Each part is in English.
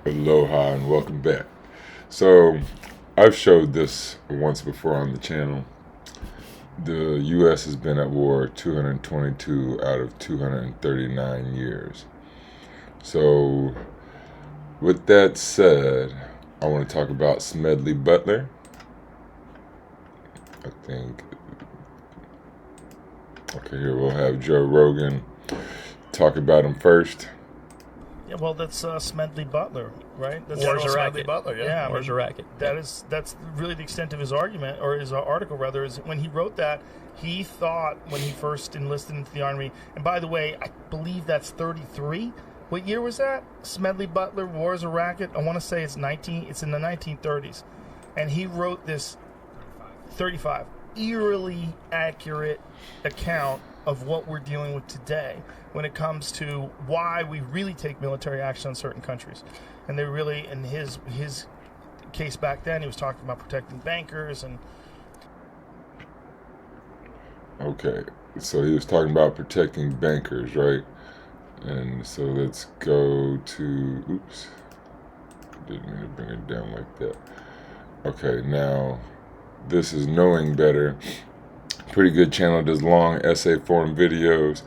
Aloha and welcome back. So, I've showed this once before on the channel. The U.S. has been at war 222 out of 239 years. So, with that said, I want to talk about Smedly Butler. I think, okay, here we'll have Joe Rogan talk about him first. Yeah, well, that's Smedley Butler, right? That's Where's General a Smedley racket? Butler, yeah. Where's a racket? That's really the extent of his argument, or his article rather, is when he wrote that, he thought when he first enlisted into the Army, and by the way, I believe that's 33. What year was that? Smedley Butler, War is a Racket? I want to say it's in the 1930s. And he wrote this 35, eerily accurate account of what we're dealing with today when it comes to why we really take military action on certain countries. And they really, in his case back then, he was talking about protecting bankers and... Okay, so he was talking about protecting bankers, right? And so let's go to, oops, didn't mean to bring it down like that. Okay, now this is Knowing Better. Pretty good channel, does long essay form videos,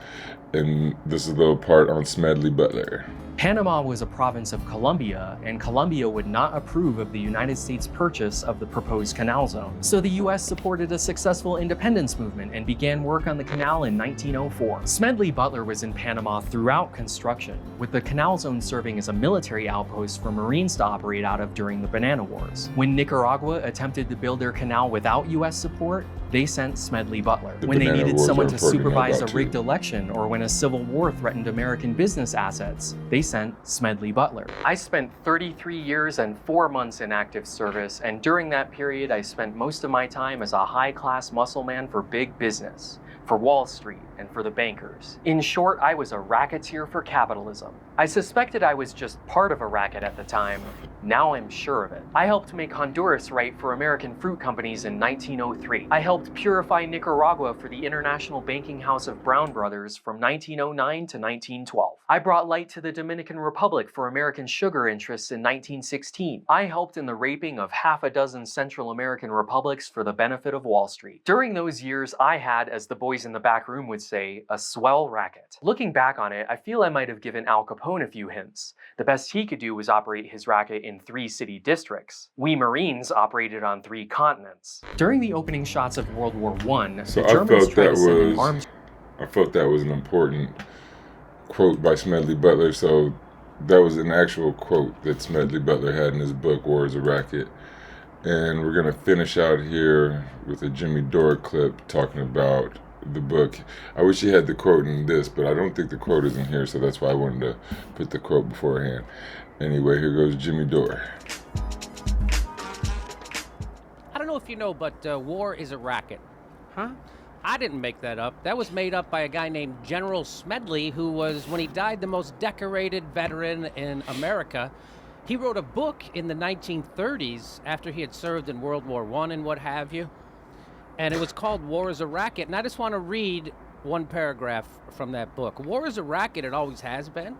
and this is a little part on Smedley Butler. Panama was a province of Colombia, and Colombia would not approve of the United States' purchase of the proposed canal zone. So the US supported a successful independence movement and began work on the canal in 1904. Smedley Butler was in Panama throughout construction, with the canal zone serving as a military outpost for Marines to operate out of during the Banana Wars. When Nicaragua attempted to build their canal without US support, they sent Smedley Butler. When they needed someone to supervise a rigged election, or when a civil war threatened American business assets, they sent Smedley Butler. I spent 33 years and 4 months in active service, and during that period I spent most of my time as a high-class muscle man for big business, for Wall Street, and for the bankers. In short, I was a racketeer for capitalism. I suspected I was just part of a racket at the time. Now I'm sure of it. I helped make Honduras right for American fruit companies in 1903. I helped purify Nicaragua for the international banking house of Brown Brothers from 1909 to 1912. I brought light to the Dominican Republic for American sugar interests in 1916. I helped in the raping of half a dozen Central American republics for the benefit of Wall Street. During those years, I had, as the boys in the back room would say, a swell racket. Looking back on it, I feel I might have given Al Capone a few hints. The best he could do was operate his racket in 3 city districts. We Marines operated on 3 continents. During the opening shots of World War I, So the Germans tried to send an armed... I felt that was an important quote by Smedley Butler. So that was an actual quote that Smedley Butler had in his book, War is a Racket. And we're going to finish out here with a Jimmy Dore clip talking about the book. I wish he had the quote in this, but I don't think the quote is in here, so that's why I wanted to put the quote beforehand. Anyway, here goes Jimmy Dore. I don't know if you know, but war is a racket. Huh? I didn't make that up. That was made up by a guy named General Smedley, who was, when he died, the most decorated veteran in America. He wrote a book in the 1930s after he had served in World War I and what have you. And it was called War is a Racket. And I just want to read one paragraph from that book. War is a racket, it always has been.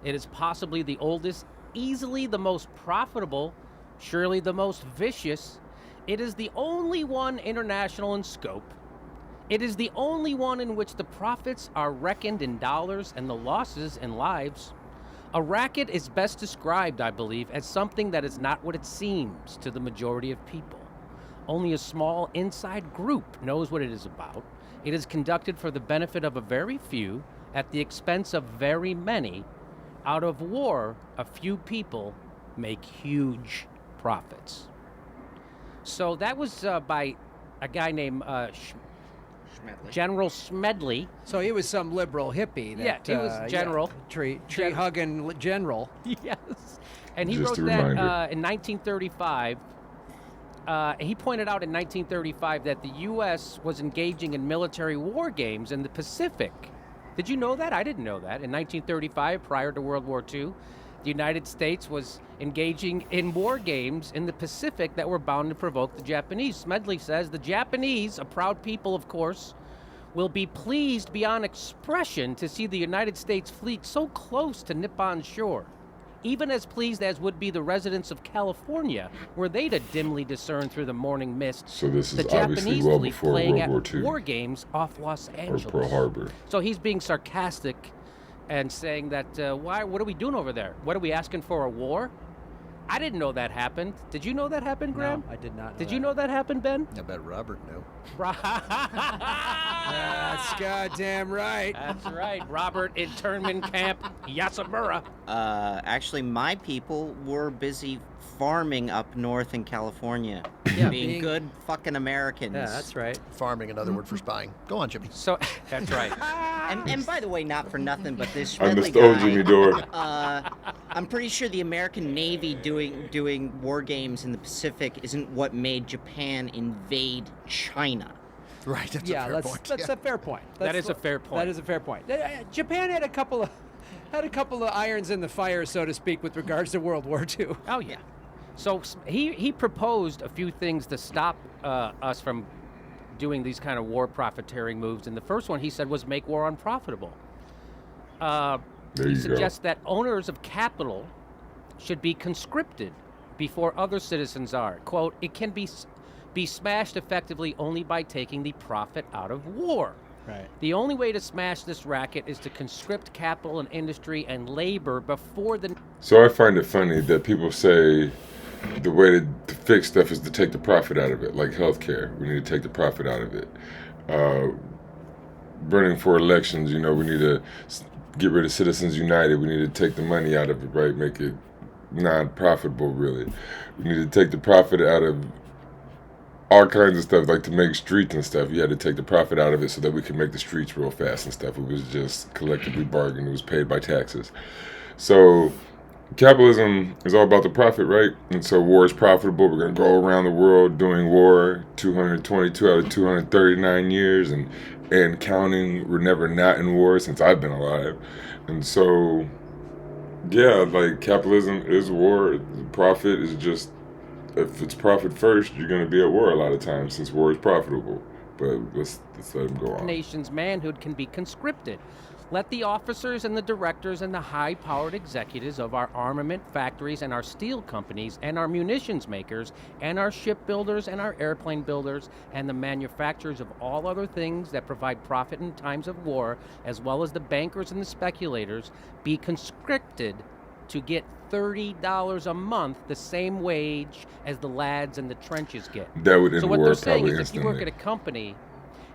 It is possibly the oldest, easily the most profitable, surely the most vicious. It is the only one international in scope. It is the only one in which the profits are reckoned in dollars and the losses in lives. A racket is best described, I believe, as something that is not what it seems to the majority of people. Only a small inside group knows what it is about. It is conducted for the benefit of a very few at the expense of very many. Out of war, a few people make huge profits. So that was by a guy named General Smedley. So he was some liberal hippie. That, he was general. Tree-hugging general. Yes. And he Just wrote a that reminder. in 1935. He pointed out in 1935 that the U.S. was engaging in military war games in the Pacific. Did you know that? I didn't know that. In 1935, prior to World War II, the United States was engaging in war games in the Pacific that were bound to provoke the Japanese. Smedley says the Japanese, a proud people, of course, will be pleased beyond expression to see the United States fleet so close to Nippon shore. even as pleased as would be the residents of California, were they to dimly discern through the morning mist So this is the obviously Japanese well fleet before playing World War at II war games off Los or Angeles. Pearl Harbor. So he's being sarcastic and saying that, what are we doing over there? What are we asking for, a war? I didn't know that happened. Did you know that happened, Graham? No, I did not know Did you know that happened, Ben? I bet Robert knew. That's goddamn right. That's right. Robert, internment camp, Yasamura. Actually, my people were busy farming up north in California. Yeah, being good fucking Americans. Yeah, that's right. Farming, another word for spying. Go on, Jimmy. So, that's right. And by the way, not for nothing, but this I Smedley stole guy, Jimmy Dore. I'm pretty sure the American Navy doing war games in the Pacific isn't what made Japan invade China. Right, that's Yeah, a fair that's point. that's a fair point. That is a fair point. That is a fair point. Japan had a couple of irons in the fire, so to speak, with regards to World War II. Oh, yeah. So he proposed a few things to stop us from doing these kind of war profiteering moves. And the first one he said was make war unprofitable. There He you go. suggests that owners of capital should be conscripted before other citizens are. Quote, it can be smashed effectively only by taking the profit out of war. Right. The only way to smash this racket is to conscript capital and industry and labor before the... So I find it funny that people say the way to fix stuff is to take the profit out of it, like healthcare. We need to take the profit out of it. Running for elections, we need to get rid of Citizens United. We need to take the money out of it, right? Make it non-profitable, really. We need to take the profit out of all kinds of stuff, like to make streets and stuff. You had to take the profit out of it so that we could make the streets real fast and stuff. It was just collectively bargained. It was paid by taxes. So capitalism is all about the profit, right? And so war is profitable. We're going to go around the world doing war 222 out of 239 years and counting. We're never not in war since I've been alive. And so, yeah, like capitalism is war. The profit is just, if it's profit first, you're going to be at war a lot of times since war is profitable. But let's let him go on. nation's manhood can be conscripted. Let the officers and the directors and the high-powered executives of our armament factories and our steel companies and our munitions makers and our shipbuilders and our airplane builders and the manufacturers of all other things that provide profit in times of war, as well as the bankers and the speculators, be conscripted to get $30 a month, the same wage as the lads in the trenches get. That would end So the what war they're saying probably is if you work at instantly. a company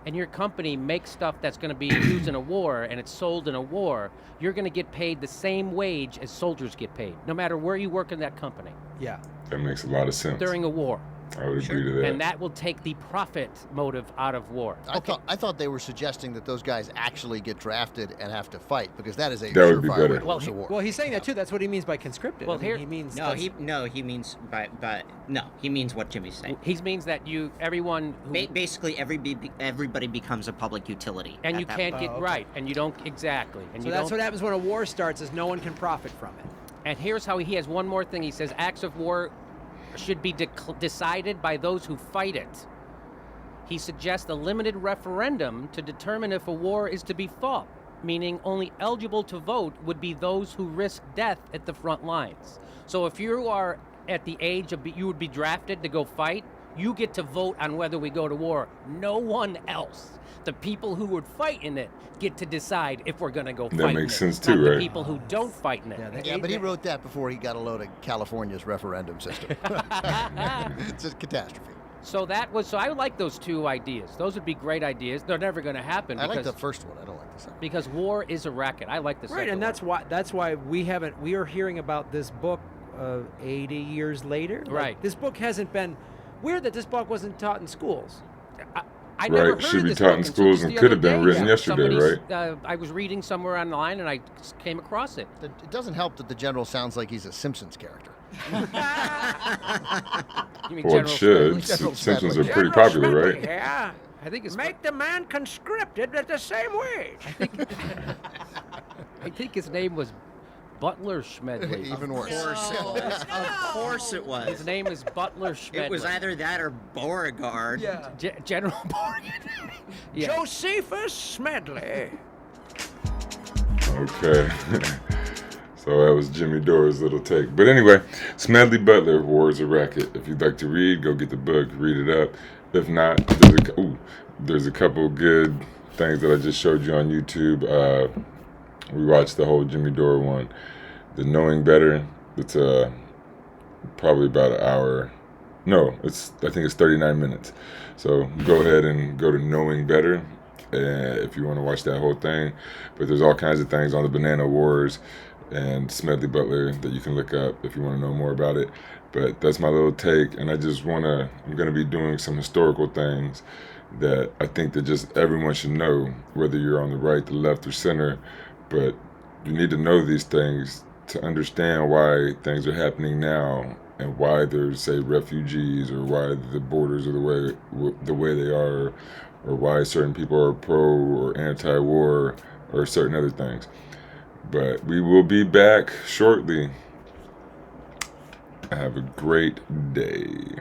and your company makes stuff that's going to be used in a war and it's sold in a war, you're going to get paid the same wage as soldiers get paid, no matter where you work in that company Yeah. That makes a lot of sense. during a war. I would agree to that. And that will take the profit motive out of war. I thought they were suggesting that those guys actually get drafted and have to fight, because that is a That would be surefire better. way to lose a war. Well, he's saying that too. That's what he means by conscripted. Well, I mean, here- he means No, he means he means what Jimmy's saying. He means that everyone who, Basically, everybody becomes a public utility. and at you that can't point. get right, and you don't exactly, and So you that's don't. what happens when a war starts: is no one can profit from it. And here's how he has one more thing. He says acts of war should be decided by those who fight it. He suggests a limited referendum to determine if a war is to be fought, meaning only eligible to vote would be those who risk death at the front lines. So if you are at the age of you would be drafted to go fight, you get to vote on whether we go to war. No one else. The people who would fight in it get to decide if we're going to go That fight in makes it, sense not too, the right? people who don't fight in it. Yeah, but he wrote that before he got a load of California's referendum system. It's a catastrophe. So I like those two ideas. Those would be great ideas. They're never going to happen I because like the first one. I don't like the second. because war is a racket. I like the Right, second and one. that's why we are hearing about this book 80 years later. Like, Right. this book hasn't been weird that this book wasn't taught in schools. I never Right, heard should of be this taught book in until schools just and the could other have been day. written yesterday, Somebody's, I was reading somewhere online and I came across it. It doesn't help that the general sounds like he's a Simpsons character. You mean Well, it General should. Smedley? General Simpsons Smedley. are pretty popular, right? Yeah. I think it's Make the man conscripted at the same wage. I think his name was Butler Smedley. Even worse. Of course it was. His name is Butler Smedley. It was either that or Beauregard. Yeah. General Morgan. Yeah. Josephus Smedley. Okay. So that was Jimmy Dore's little take. But anyway, Smedley Butler, War is a Racket. If you'd like to read, go get the book, read it up. If not, there's a couple good things that I just showed you on YouTube. We watched the whole Jimmy Dore one. The Knowing Better, it's probably about an hour. No, I think it's 39 minutes. So go ahead and go to Knowing Better if you want to watch that whole thing. But there's all kinds of things on the Banana Wars and Smedley Butler that you can look up if you want to know more about it. But that's my little take, and I'm going to be doing some historical things that I think that just everyone should know, whether you're on the right, the left, or center. But you need to know these things to understand why things are happening now, and why there's, say, refugees, or why the borders are the way they are, or why certain people are pro or anti-war, or certain other things. But we will be back shortly. Have a great day.